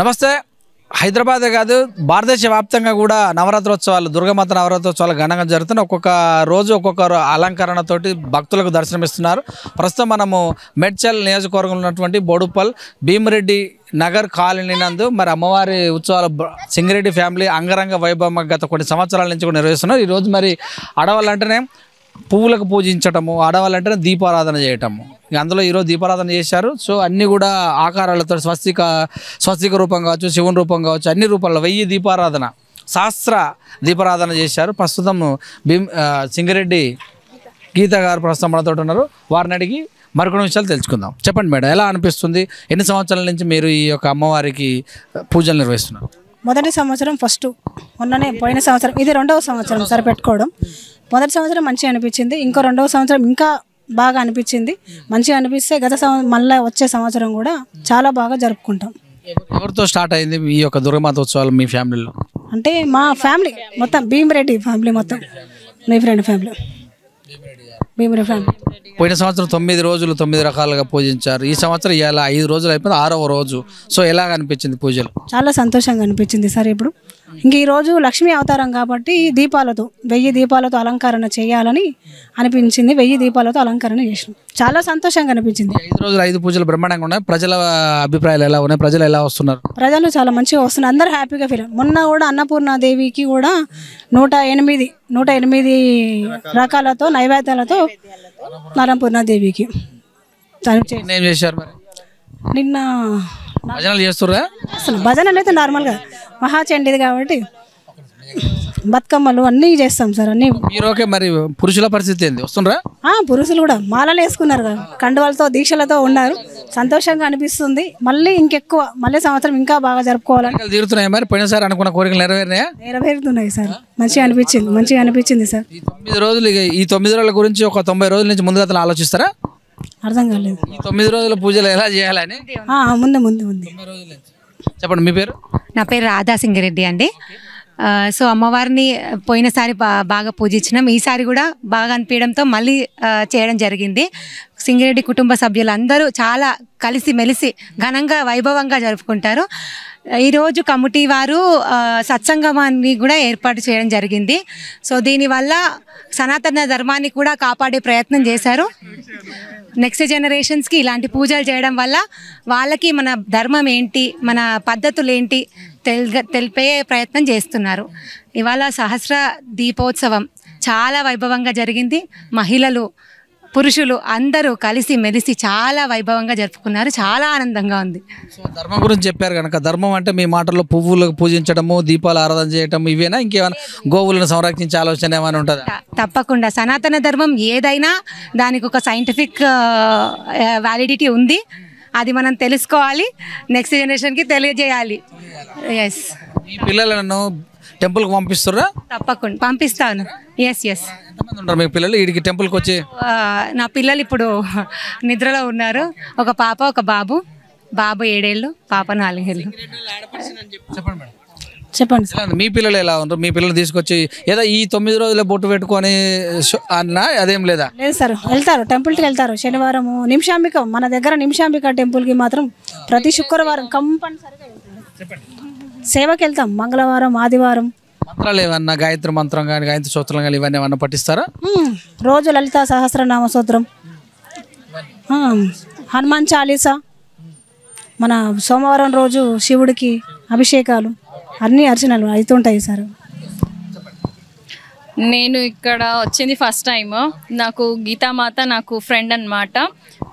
నమస్తే. హైదరాబాదే కాదు భారతదేశ వ్యాప్తంగా కూడా నవరాత్రోత్సవాలు దుర్గామాత నవరాత్రోత్సవాలు ఘనంగా జరుగుతున్నాయి. ఒక్కొక్క రోజు ఒక్కొక్క అలంకరణతోటి భక్తులకు దర్శనమిస్తున్నారు. ప్రస్తుతం మనము మేడ్చల్ నియోజకవర్గంలో ఉన్నటువంటి బోడుప్పల్ భీమిరెడ్డి నగర్ కాలనీ నందు మరి అమ్మవారి ఉత్సవాలు సింగిరెడ్డి ఫ్యామిలీ అంగరంగ వైభవంగా గత కొన్ని సంవత్సరాల నుంచి కూడా నిర్వహిస్తున్నారు. ఈరోజు మరి ఆడవాళ్ళంటేనే పువ్వులకు పూజించటము, ఆడవాళ్ళంటేనే దీపారాధన చేయటము. అందులో ఈరోజు దీపారాధన చేశారు. సో అన్నీ కూడా ఆకారాలతో స్వస్తిక రూపం కావచ్చు, శివుని రూపం కావచ్చు, అన్ని రూపాల్లో 1000 దీపారాధన శాస్త్ర దీపారాధన చేశారు. ప్రస్తుతం సింగిరెడ్డి గీత గారు ప్రస్తుతం మనతో ఉన్నారు. వారిని అడిగి మరికొన్ని విషయాలు తెలుసుకుందాం. చెప్పండి మేడం, ఎలా అనిపిస్తుంది? ఎన్ని సంవత్సరాల నుంచి మీరు ఈ యొక్క అమ్మవారికి పూజలు నిర్వహిస్తున్నారు? మొదటి సంవత్సరం మొన్ననే పోయిన సంవత్సరం, ఇది 2వ సంవత్సరం సరిపెట్టుకోవడం. మొదటి సంవత్సరం మంచిగా అనిపించింది, ఇంకో 2వ సంవత్సరం ఇంకా బాగా అనిపించింది. మంచిగా అనిపిస్తే మళ్ళీ వచ్చే సంవత్సరం కూడా చాలా బాగా జరుపుకుంటాం. ఎవరితో స్టార్ట్ అయింది ఈ యొక్క దుర్గామాత ఉత్సవాలు మీ ఫ్యామిలీలో? అంటే మా ఫ్యామిలీ మొత్తం భీమిరెడ్డి ఫ్యామిలీ, మొత్తం మీ ఫ్రెండ్ ఫ్యామిలీ, భీమిరెడ్డి ఫ్యామిలీ. పోయిన సంవత్సరం 9 రోజులు 9 రకాలుగా పూజించారు. ఈ సంవత్సరం ఇలా 5 రోజులు అయిపోయింది, 6వ రోజు. సో ఎలాగ అనిపించింది పూజలు? చాలా సంతోషంగా అనిపించింది సార్. ఇప్పుడు ఇంక ఈరోజు లక్ష్మీ అవతారం కాబట్టి 1000 దీపాలతో అలంకరణ చేయాలని అనిపించింది. 1000 దీపాలతో అలంకరణ చేసినాం. చాలా సంతోషంగా అనిపించింది. 5 రోజులు 5 పూజలు బ్రహ్మాండంగా ఉన్నాయి. ప్రజల అభిప్రాయాలు ఎలా ఉన్నాయి? ప్రజలు ఎలా వస్తున్నారు? ప్రజలు చాలా మంచిగా వస్తున్నారు, అందరూ హ్యాపీగా ఫీల్. మొన్న కూడా అన్నపూర్ణాదేవికి కూడా 108 రకాలతో నైవేద్యాలతో అన్నపూర్ణాదేవికి ఏం చేశారు మరి? నిన్న భజనలు చేస్తుర్రా? అసలు భజనలు అయితే నార్మల్గా మహాచండిది కాబట్టి బతుకమ్మలు అన్నీ చేస్తాం సార్. అన్నీ మీరు ఓకే. మరి పురుషుల పరిస్థితి ఏంది? వస్తుండ్రా? పురుషులు కూడా మాలలు వేసుకున్నారు కదా, కండువాలతో దీక్షలతో ఉన్నారు. సంతోషంగా అనిపిస్తుంది. మళ్ళీ సంవత్సరం ఇంకా బాగా జరుపుకోవాలని తీరుతున్నాయి. మరి పోయినసారి అనుకున్న కోరికలు నెరవేరుతున్నాయి సార్. మంచిగా అనిపించింది సార్. ఈ 9 రోజులు, ఈ 9 రోజుల గురించి ఒక 90 రోజుల నుంచి ముందుగా అతను ఆలోచిస్తారా? అర్థం కాలేదు. ఈ 9 రోజుల పూజలు ఎలా చేయాలని ముందు చెప్పండి. మీ పేరు? నా పేరు రాధా సింగిరెడ్డి అండి. సో అమ్మవారిని పోయినసారి బాగా పూజించినాం. ఈసారి కూడా బాగా అనిపించడంతో మళ్ళీ చేయడం జరిగింది. సింగిరెడ్డి కుటుంబ సభ్యులందరూ చాలా కలిసి మెలిసి ఘనంగా వైభవంగా జరుపుకుంటారు. ఈరోజు కమిటీ వారు సత్సంగమాన్ని కూడా ఏర్పాటు చేయడం జరిగింది. సో దీనివల్ల సనాతన ధర్మాన్ని కూడా కాపాడే ప్రయత్నం చేశారు. నెక్స్ట్ జనరేషన్స్కి ఇలాంటి పూజలు చేయడం వల్ల వాళ్ళకి మన ధర్మం ఏంటి, మన పద్ధతులు ఏంటి తెలిపే ప్రయత్నం చేస్తున్నారు. ఇవాళ సహస్ర దీపోత్సవం చాలా వైభవంగా జరిగింది. మహిళలు, పురుషులు అందరూ కలిసి మెలిసి చాలా వైభవంగా జరుపుకున్నారు. చాలా ఆనందంగా ఉంది. సో ధర్మం గురించి చెప్పారు కనుక, ధర్మం అంటే మీ మాటల్లో పువ్వులకు పూజించడము, దీపాలు ఆరాధన చేయటం, ఇవేనా? ఇంకేమైనా గోవులను సంరక్షించే ఆలోచన ఏమైనా ఉంటుందా? తప్పకుండా. సనాతన ధర్మం ఏదైనా దానికి ఒక సైంటిఫిక్ వ్యాలిడిటీ ఉంది. అది మనం తెలుసుకోవాలి, నెక్స్ట్ జనరేషన్కి తెలియజేయాలి. ఎస్. ఈ పిల్లలను టెంపుల్కి పంపిస్తారా? తప్పకుండా పంపిస్తాను. ఎస్. ఎంతమంది ఉంటారు మీ పిల్లలు ఈడికి టెంపుల్కి వచ్చి? నా పిల్లలు ఇప్పుడు నిద్రలో ఉన్నారు. ఒక పాప, ఒక బాబు. బాబు 7 ఏళ్ళు, పాప 4 ఏళ్ళు. చెప్పండి. మీ పిల్లలు ఎలా ఉంటారు? మీ పిల్లలు తీసుకొచ్చి ఏదో ఈ 9 రోజుల బొట్టు పెట్టుకొని అన్నా అదేం లేదా? లేదు సార్, వెళ్తారు, టెంపుల్కి వెళ్తారు. శనివారం నిమిషాంబిక, మన దగ్గర నిమిషాంబిక టెంపుల్కి మాత్రం ప్రతి శుక్రవారం కంపల్సరిగా సేవకి వెళ్తాం. మంగళవారం, ఆదివారం. మంత్రాలు ఏమన్నా, గాయత్రి మంత్రం కానీ, గాయత్రి స్తోత్రం కానీ ఇవన్నీ ఏమన్నా పఠిస్తారా? రోజు లలిత సహస్రనామ స్తోత్రం, హనుమాన్ చాలీసా, మన సోమవారం రోజు శివుడికి అభిషేకాలు, అన్ని అర్చనలు అవుతుంటాయి సార్. నేను ఇక్కడ వచ్చింది ఫస్ట్ టైం. నాకు గీతామాత నాకు ఫ్రెండ్ అన్నమాట.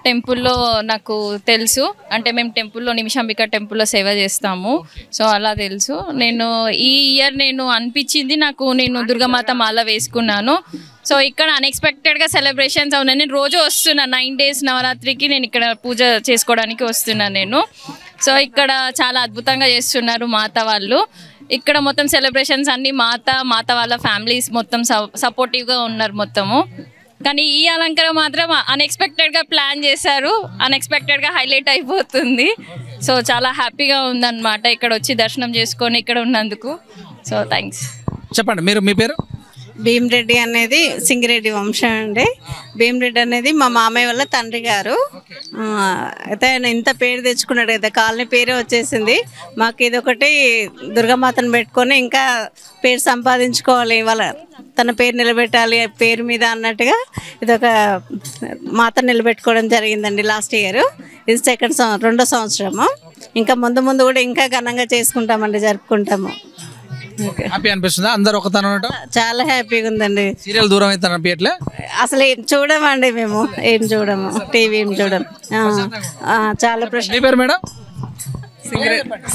టెంపుల్లో నాకు తెలుసు, అంటే మేము టెంపుల్లో నిమిషాంబిక టెంపుల్లో సేవ చేస్తాము. సో అలా తెలుసు. నేను ఈ ఇయర్ అనిపించింది నాకు, నేను దుర్గామాత మాల వేసుకున్నాను. సో ఇక్కడ అన్ఎక్స్పెక్టెడ్గా సెలబ్రేషన్స్ అవునాయి. నేను రోజు వస్తున్నాను, 9 days నవరాత్రికి నేను ఇక్కడ పూజ చేసుకోవడానికి వస్తున్నాను నేను. సో ఇక్కడ చాలా అద్భుతంగా చేస్తున్నారు మాత వాళ్ళు. ఇక్కడ మొత్తం సెలబ్రేషన్స్ అన్నీ మాత వాళ్ళ ఫ్యామిలీస్ మొత్తం సపోర్టివ్గా ఉన్నారు మొత్తము. కానీ ఈ అలంకరణ మాత్రం అన్ఎక్స్పెక్టెడ్గా ప్లాన్ చేశారు, అన్ఎక్స్పెక్టెడ్గా హైలైట్ అయిపోతుంది. సో చాలా హ్యాపీగా ఉందన్నమాట ఇక్కడ వచ్చి దర్శనం చేసుకొని ఇక్కడ ఉన్నందుకు. So thanks. చెప్పండి. మీ పేరు? భీమిరెడ్డి అనేది సింగిరెడ్డి వంశం అండి. భీమిరెడ్డి అనేది మా మామయ్య వాళ్ళ తండ్రి గారు. అయితే ఆయన ఇంత పేరు తెచ్చుకున్నాడు కదా, కాలనీ పేరే వచ్చేసింది. మాకు ఇది ఒకటి దుర్గామాతను పెట్టుకొని ఇంకా పేరు సంపాదించుకోవాలి, వాళ్ళ తన పేరు నిలబెట్టాలి పేరు మీద అన్నట్టుగా ఇది ఒక మాత నిలబెట్టుకోవడం జరిగిందండి లాస్ట్ ఇయర్. ఇది రెండో సంవత్సరము. ఇంకా ముందు ముందు కూడా ఇంకా ఘనంగా చేసుకుంటామండి, జరుపుకుంటాము. హ్యాపీ అనిపిస్తుందా అందరు ఒకతనం ఉండటం? చాలా హ్యాపీగా ఉందండి. సీరియల్ దూరం అయితే అనిపించట్లే? అసలు ఏం చూడమండి, మేము ఏం చూడము, టీవీ ఏం చూడము. చాలా ప్రశ్న. మీ పేరు మేడం?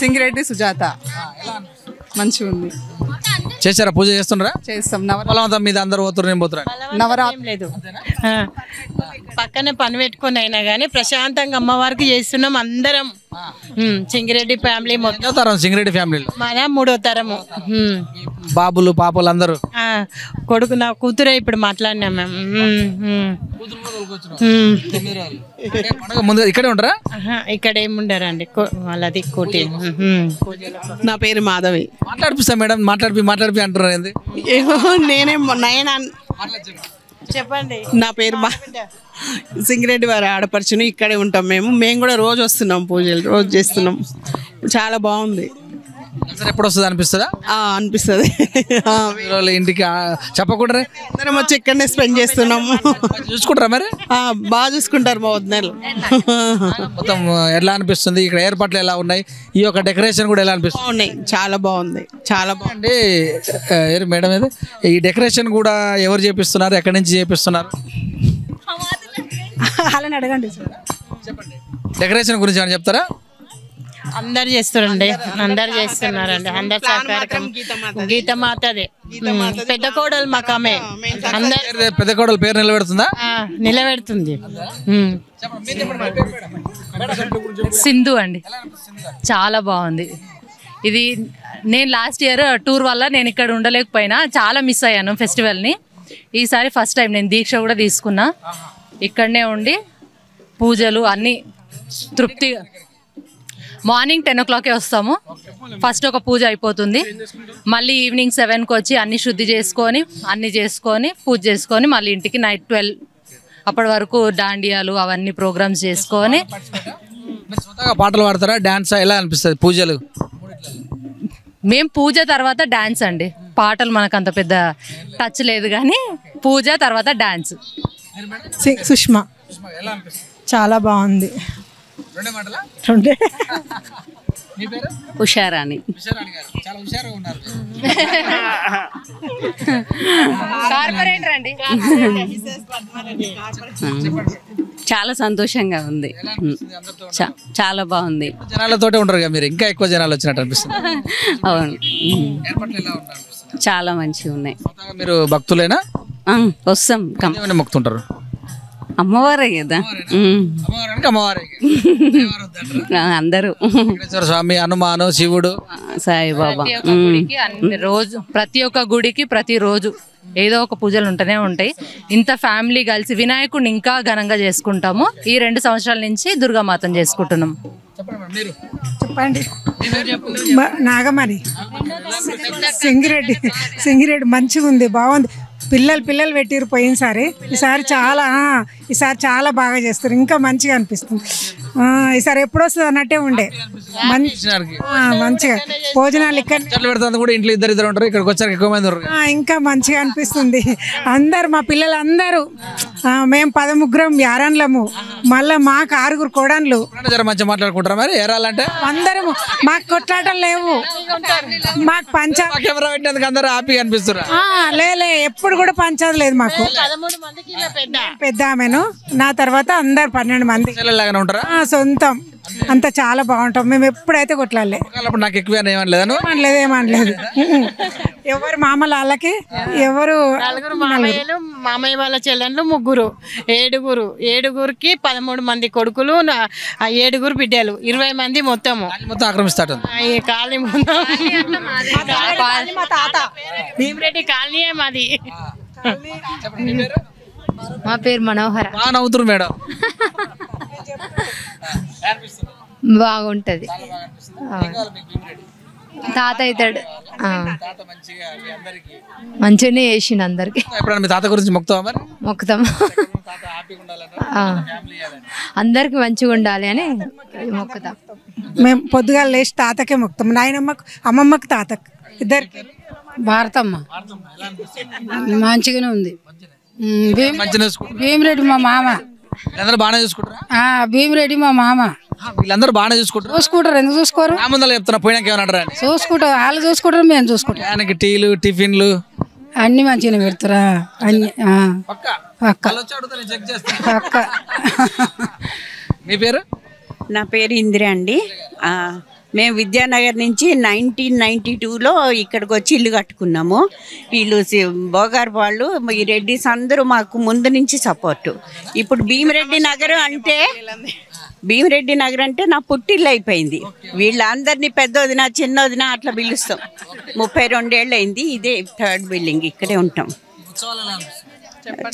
సింగిరెడ్డి సుజాత. మంచిగా ఉంది. చేశారా? పూజ చేస్తున్నారా? చేస్తాం. బలవంతం మీద అందరు పోతున్నారు, నేను పోతున్నా? నవరాత్రి లేదు, పక్కనే పని పెట్టుకొని అయినా కానీ ప్రశాంతంగా అమ్మవారికి చేస్తున్నాం అందరం. సింగిరెడ్డి ఫ్యామిలీ మొత్తం. తరం సింగిరెడ్డి ఫ్యామిలీలో మన 3వ తరము. బాబులు పాపలు అందరూ. కొడుకు నా కూతురే ఇప్పుడు మాట్లాడినాం మేము. ముందు ఇక్కడే ఉంటారా? ఇక్కడ ఏముండరండి, వాళ్ళది కోటి. నా పేరు మాధవి. మాట్లాడిపిస్తా మేడం, మాట్లాడిపి అంటారు ఏంది? నేనే చెప్పండి. నా పేరు సింగిరెడ్డి వారి ఆడపడుచును. ఇక్కడే ఉంటాం మేము కూడా రోజు వస్తున్నాం, పూజలు రోజు చేస్తున్నాం. చాలా బాగుంది. సరే, ఎప్పుడు వస్తుంది అనిపిస్తుందా? అనిపిస్తుంది. ఇంటికి చెప్పకుండా అందరం వచ్చి ఇక్కడనే స్పెండ్ చేస్తున్నాము. చూసుకుంటారా మరి? బాగా చూసుకుంటారు మా వదినలు. మొత్తం ఎలా అనిపిస్తుంది? ఇక్కడ ఏర్పాట్లు ఎలా ఉన్నాయి? ఈ యొక్క డెకరేషన్ కూడా ఎలా అనిపిస్తుంది? బాగున్నాయి, చాలా బాగుంది, చాలా బాగుంది. మేడం ఇది ఈ డెకరేషన్ కూడా ఎవరు చేపిస్తున్నారు, ఎక్కడి నుంచి చేపిస్తున్నారు? అలాని అడగండి. డెకరేషన్ గురించి ఏమైనా చెప్తారా? అందరు చేస్తారండి, అందరు చేస్తున్నారండి. అందరు సహకారం. గీతమాతదే పెద్ద కోడలు మాకమే. అందరు పెద్ద కోడలు పేరు నిలబెడుతుందా? నిలబెడుతుంది. సింధు అండి. చాలా బాగుంది. ఇది నేను లాస్ట్ ఇయర్ టూర్ వల్ల నేను ఇక్కడ ఉండలేకపోయినా చాలా మిస్ అయ్యాను ఫెస్టివల్ని. ఈసారి ఫస్ట్ టైం నేను దీక్ష కూడా తీసుకున్నా. ఇక్కడనే ఉండి పూజలు అన్నీ తృప్తిగా. మార్నింగ్ 10 o'clockకే వస్తాము. ఫస్ట్ ఒక పూజ అయిపోతుంది, మళ్ళీ ఈవినింగ్ 7కి వచ్చి అన్ని శుద్ధి చేసుకొని అన్నీ చేసుకొని పూజ చేసుకొని మళ్ళీ ఇంటికి నైట్ 12 అప్పటి వరకు దాండియాలు అవన్నీ ప్రోగ్రామ్స్ చేసుకొని. పాటలు పాడతారా? డాన్స్ ఎలా అనిపిస్తుంది పూజలు? మేము పూజ తర్వాత డాన్స్ అండి. పాటలు మనకు అంత పెద్ద టచ్ లేదు, కానీ పూజ తర్వాత డాన్స్. సుష్మా. చాలా బాగుంది. రెండే. ఉషారాణి. కార్పొరేటర్ అండి. చాలా సంతోషంగా ఉంది, చాలా బాగుంది. జనాలతోటే ఉంటారు కదా మీరు, ఇంకా ఎక్కువ జనాలు వచ్చినట్టు అనిపిస్తుంది. అవును, చాలా మంచిగా ఉన్నాయి. మీరు భక్తులేనా? వస్తాం. మొక్కుతుంటారు? అమ్మవారే కదా, అందరూ. స్వామి, హనుమాను, శివుడు, సాయిబాబా. ప్రతి ఒక్క గుడికి ప్రతిరోజు ఏదో ఒక పూజలు ఉంటూనే ఉంటాయి. ఇంత ఫ్యామిలీ కలిసి వినాయకుడిని ఇంకా ఘనంగా చేసుకుంటాము. ఈ 2 సంవత్సరాల నుంచి దుర్గామాతను చేసుకుంటున్నాం. చెప్పండి. నాగమణి. సింగిరెడ్డి మంచిగా ఉంది, బాగుంది. పిల్లలు పెట్టిరు పోయినసారి. ఈసారి చాలా బాగా చేస్తారు, ఇంకా మంచిగా అనిపిస్తుంది. ఈసారి ఎప్పుడు వస్తుంది అన్నట్టే ఉండే. మంచిగా భోజనాలు ఇక్కడ కూడా ఇంట్లో ఇద్దరు ఉంటారు, ఇక్కడికి వచ్చారు ఎక్కువ మంది. ఇంకా మంచిగా అనిపిస్తుంది. అందరు మా పిల్లలు అందరూ, మేము 13 యారన్లము, మళ్ళీ మాకు 6 కోడన్లు. మంచిగా మాట్లాడుకుంటారా మరి? ఏరాలంటే అందరము మాకు కొట్లాటలు లేవు, మాకు కెమెరా పెట్టినందుకు అందరూ హ్యాపీగా అనిపిస్తారు. లే ఎప్పుడు కూడా పంచాది లేదు మాకు. 13 మందికి పెద్ద ఆమెను, నా తర్వాత అందరు 12 మంది సొంతం. అంతా చాలా బాగుంటాం మేము, ఎప్పుడైతే కొట్లాలే. నాకు ఎక్కువ ఏమనలేదు. ఎవరు మామల వాళ్ళకి, ఎవరు మామయ్య వాళ్ళ చెల్లెళ్ళు 3, 7గురికి 13 మంది కొడుకులు, 7 బిడ్డలు, 20 మంది మొత్తము. ఆక్రమిస్తాడు కాలనీ మా తాత భీమిరెడ్డి కాలనీయే మాది. మా పేరు మనోహర. నవ్వుతురు మేడం. బాగుంటది. తాత అవుతాడు. మంచిగానే చేసిండు అందరికి. ఎప్పుడైనా మీ తాత గురించి మొక్కుతావా మరి? మొక్కుతాం. అందరికి మంచిగా ఉండాలి అని మొక్కుతాం. మేము పొద్దుగాల లేచి తాతకే మొక్కుతాం. నాయనమ్మకు, అమ్మమ్మకు, తాతకు ఇద్దరికి. భారతమ్మ మంచిగానే ఉంది. భీమిరెడ్డి మా మామ. వీళ్ళందరూ బాగానే చూసుకుంటారా? భీమిరెడ్డి మా మామ. వీళ్ళందరూ బాగానే చూసుకుంటారు. చూసుకుంటారు, ఎందుకు చూసుకోరు? నా ముందర చెప్తున్నా, పోయినాక ఏమన్నా చూసుకుంటారు, వాళ్ళు చూసుకుంటారు, మేము చూసుకుంటాం. ఆయనకి టీలు టిఫిన్లు అన్ని మంచిగానే పెడతారా? అన్ని పక్క. మీ పేరు? నా పేరు ఇందిరా అండి. మేము విద్యానగర్ నుంచి 1992లో ఇక్కడికి వచ్చి ఇల్లు కట్టుకున్నాము. వీళ్ళు బోగారు వాళ్ళు, ఈ రెడ్డిస్ అందరూ మాకు ముందు నుంచి సపోర్టు. ఇప్పుడు భీమిరెడ్డి నగర్ అంటే నా పుట్టిల్లు అయిపోయింది. వీళ్ళందరినీ పెద్దోదిన చిన్నోదిన అట్లా పిలుస్తాం. 32 ఏళ్ళు అయింది. ఇదే 3rd బిల్డింగ్, ఇక్కడే ఉంటాం.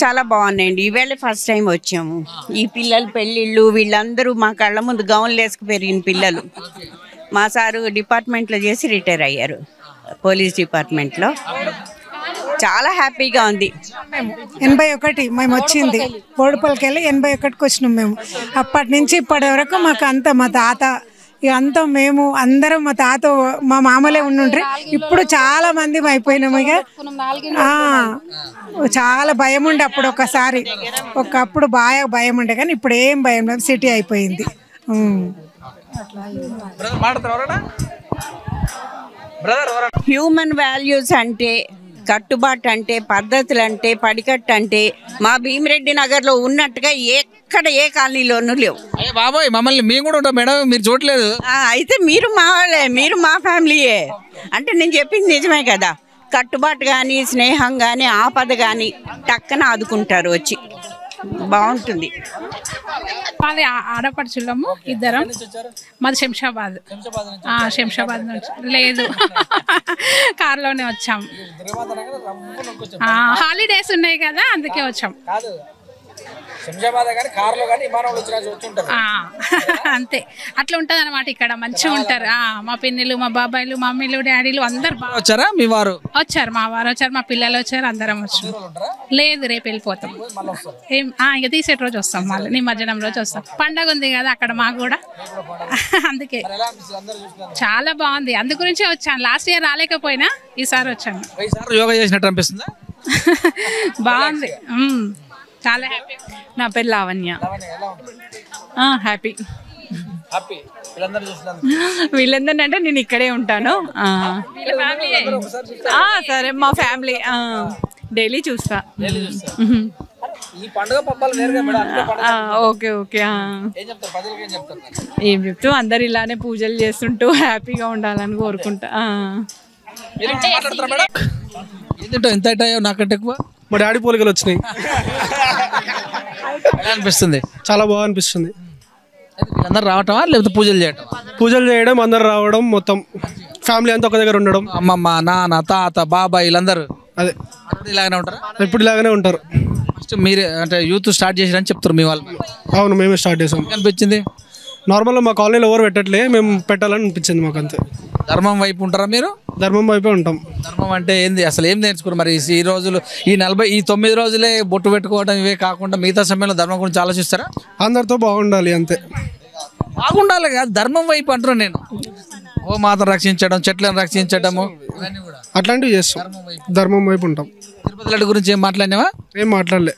చాలా బాగున్నాయండి. ఈవేళ ఫస్ట్ టైం వచ్చాము. ఈ పిల్లలు పెళ్ళిళ్ళు, వీళ్ళందరూ మా కళ్ళ ముందు గౌన్లు వేసుకు పెరిగిన పిల్లలు. మా సారు డిపార్ట్మెంట్లో చేసి రిటైర్ అయ్యారు, పోలీస్ డిపార్ట్మెంట్లో. చాలా హ్యాపీగా ఉంది. 81 మేము వచ్చింది, బోడుపల్లికి వెళ్ళి 81కి వచ్చినాం మేము. అప్పటి నుంచి ఇప్పటి వరకు మాకు అంతా మా తాత ఇక అంతా మేము అందరం మా తాత మా మామలే ఉండుండ్రి. ఇప్పుడు చాలా మంది అయిపోయినాము. ఇక చాలా భయం ఉండే అప్పుడు, ఒకప్పుడు బాగా భయం ఉండే, కానీ ఇప్పుడు ఏం భయం లేదు, సిటీ అయిపోయింది. హ్యూమన్ వాల్యూస్ అంటే, కట్టుబాటు అంటే, పద్ధతులు అంటే, పడికట్టు అంటే మా భీమిరెడ్డి నగర్లో ఉన్నట్టుగా ఎక్కడ ఏ కాలనీలోనూ లేవు. బాబాయ్ మమ్మల్ని మేము కూడా ఉంటాం మేడం, మీరు చూడలేదు. అయితే మీరు మా వాళ్ళే, మీరు మా ఫ్యామిలీయే. అంటే నేను చెప్పింది నిజమే కదా. కట్టుబాటు కానీ, స్నేహం కానీ, ఆపద కానీ టక్కన ఆదుకుంటారు వచ్చి. బాగుంటుంది. మాది ఆడపడుచులము ఇద్దరం. మాది శంషాబాద్. శంషాబాద్ నుంచి లేదు, కార్లోనే వచ్చాం. హాలిడేస్ ఉన్నాయి కదా, అందుకే వచ్చాం. అంతే, అట్లా ఉంటది అనమాట. ఇక్కడ మంచిగా ఉంటారు. మా పిన్నిలు, మా బాబాయిలు, మమ్మీలు, డాడీలు అందరు వచ్చారా? మీ వారు వచ్చారు, మా వారు వచ్చారు, మా పిల్లలు వచ్చారు, అందరం వచ్చాం. లేదు, రేపు వెళ్ళిపోతాం. ఇక తీసే రోజు వస్తాం, మళ్ళీ నిమజ్జనం రోజు వస్తాం. పండగ ఉంది కదా అక్కడ మాకు కూడా, అందుకే చాలా బాగుంది. అందు గురించే వచ్చాను. లాస్ట్ ఇయర్ రాలేకపోయినా ఈసారి వచ్చాను. యోగా చేసినట్టు అనిపిస్తుందా? బాగుంది, చాలా హ్యాపీ. నా పేరు లావణ్య. హ్యాపీ. వీళ్ళందరినీ నేను ఇక్కడే ఉంటాను. సరే, మా ఫ్యామిలీ డైలీ చూస్తా. Okay okay. ఏం చెప్తూ అందరు ఇలానే పూజలు చేస్తుంటూ హ్యాపీగా ఉండాలని కోరుకుంటా. ఎంత నాకంటే ఎక్కువ మా డాడీ పోలికలు వచ్చినాయి. అనిపిస్తుంది, చాలా బాగా అనిపిస్తుంది. అందరు రావటమా లేకపోతే పూజలు చేయటం? పూజలు చేయడం, అందరు రావడం, మొత్తం ఫ్యామిలీ అంతా ఒక దగ్గర ఉండడం. అమ్మమ్మ, నాన్న, తాత, బాబాయ్ వీళ్ళందరూ అదే ఇలాగనే ఉంటారు. ఇప్పుడు ఇలాగనే ఉంటారు. ఫస్ట్ మీరు అంటే యూత్ స్టార్ట్ చేసారని చెప్తారు మీ వాళ్ళు? అవును, మేమే స్టార్ట్ చేసాం. అనిపించింది నార్మల్గా మా కాలనీలో ఎవరు పెట్టట్లే, మేము పెట్టాలని అనిపించింది మాకు. అంతే. ధర్మం వైపు ఉంటారా మీరు? ధర్మం వైపే ఉంటాం. ధర్మం అంటే ఏంది, అసలు ఏం నేర్చుకున్నారు మరి ఈ రోజులు? ఈ 9 రోజులే బొట్టు పెట్టుకోవడం ఇవే కాకుండా మిగతా సమయంలో ధర్మం గురించి ఆలోచిస్తారా? అందరితో బాగుండాలి, అంతే. బాగుండాలి కాదు, ధర్మం వైపు అంటున్నాను నేను. ఓ మాతను రక్షించడం, చెట్లను రక్షించడము, అట్లాంటివి చేస్తాం. ధర్మం వైపు ఉంటాం. తిరుపతి లడ్డు గురించి ఏం మాట్లాడినావా? ఏం మాట్లాడలే.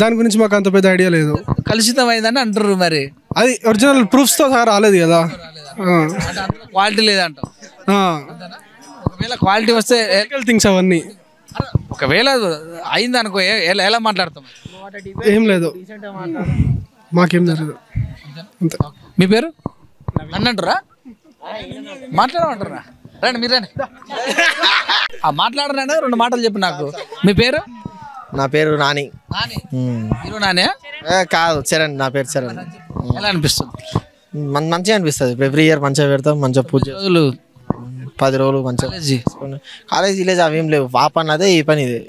దాని గురించి మాకు అంత పెద్ద ఐడియా లేదు. కలుషితం అయిందని అంటారు. మరి అది ఒరిజినల్ ప్రూఫ్స్ తో సహా రాలేదు కదా, క్వాలిటీ లేదంట. ఒకవేళ క్వాలిటీ వస్తే థింగ్స్ అవన్నీ ఒకవేళ అయింది అనుకో, ఎలా మాట్లాడతాం? ఏం లేదు, మాకేం జరగదు. అంతే. మీ పేరు? అన్నంటారా? మాట్లాడమంటారా? రండి మీరు రండి. మాట్లాడరా? 2 మాటలు చెప్పు నాకు. మీ పేరు? నా పేరు నాని. హీరో నానే? కాదు, చరణ్. నా పేరు చరణ్. ఎలా అనిపిస్తుంది? మంచిగా అనిపిస్తుంది. ఎవ్రీ ఇయర్ మంచిగా పెడతాం, మంచిగా పూజ. 10 రోజులు మంచిగా. కాలేజ్ విలేజ్ అవేం లేవు. ఆ పని అదే, ఈ పని ఇదే.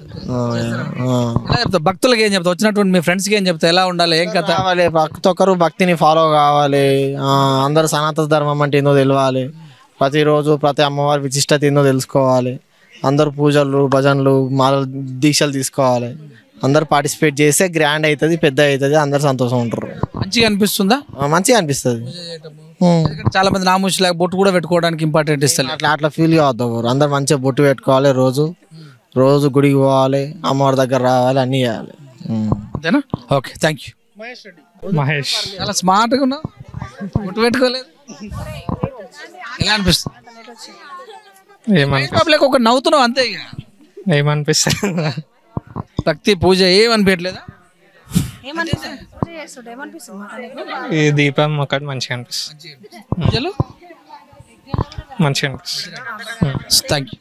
భక్తులకి ఏం చెప్తా? వచ్చినటువంటి మీ ఫ్రెండ్స్కి ఏం చెప్తా? ఎలా ఉండాలి, ఏం కథ? కావాలి, ప్రతి ఒక్కరు భక్తిని ఫాలో కావాలి. అందరూ సనాతన ధర్మం అంటే ఏందో తెలియాలి. ప్రతిరోజు ప్రతి అమ్మవారి విశిష్టత ఏందో తెలుసుకోవాలి. అందరూ పూజలు భజనలు మాల దీక్షలు తీసుకోవాలి. అందరూ పార్టిసిపేట్ చేస్తే గ్రాండ్ అవుతుంది, పెద్ద అవుతుంది, అందరు సంతోషం ఉంటారు. మంచిగా అనిపిస్తుందా? మంచిగా అనిపిస్తుంది. ఎందుకంటే చాలా మంది నామూషి బొట్టు కూడా పెట్టుకోవడానికి ఇంపార్టెంట్ ఇస్తారు. అట్లా ఫీల్ కావద్దు. ఎవరు అందరు మంచిగా బొట్టు పెట్టుకోవాలి, రోజు గుడికి పోవాలి, అమ్మవారి దగ్గర రావాలి, అన్నీ చేయాలి. అంతేనా? Okay, thank you. మహేష్ చాలా స్మార్ట్గా ఉన్నావు, బొట్టు పెట్టుకోలేదు, ఎలా అనిపిస్తుంది? ఒక నవ్వుతున్నావు అంతే. ఏమనిపిస్తుంది? భక్తి పూజ ఏమనిపించట్లేదా? ఈ దీపం ఒకటి మంచిగా అనిపిస్తుంది, మంచిగా అనిపిస్తుంది. Thank you.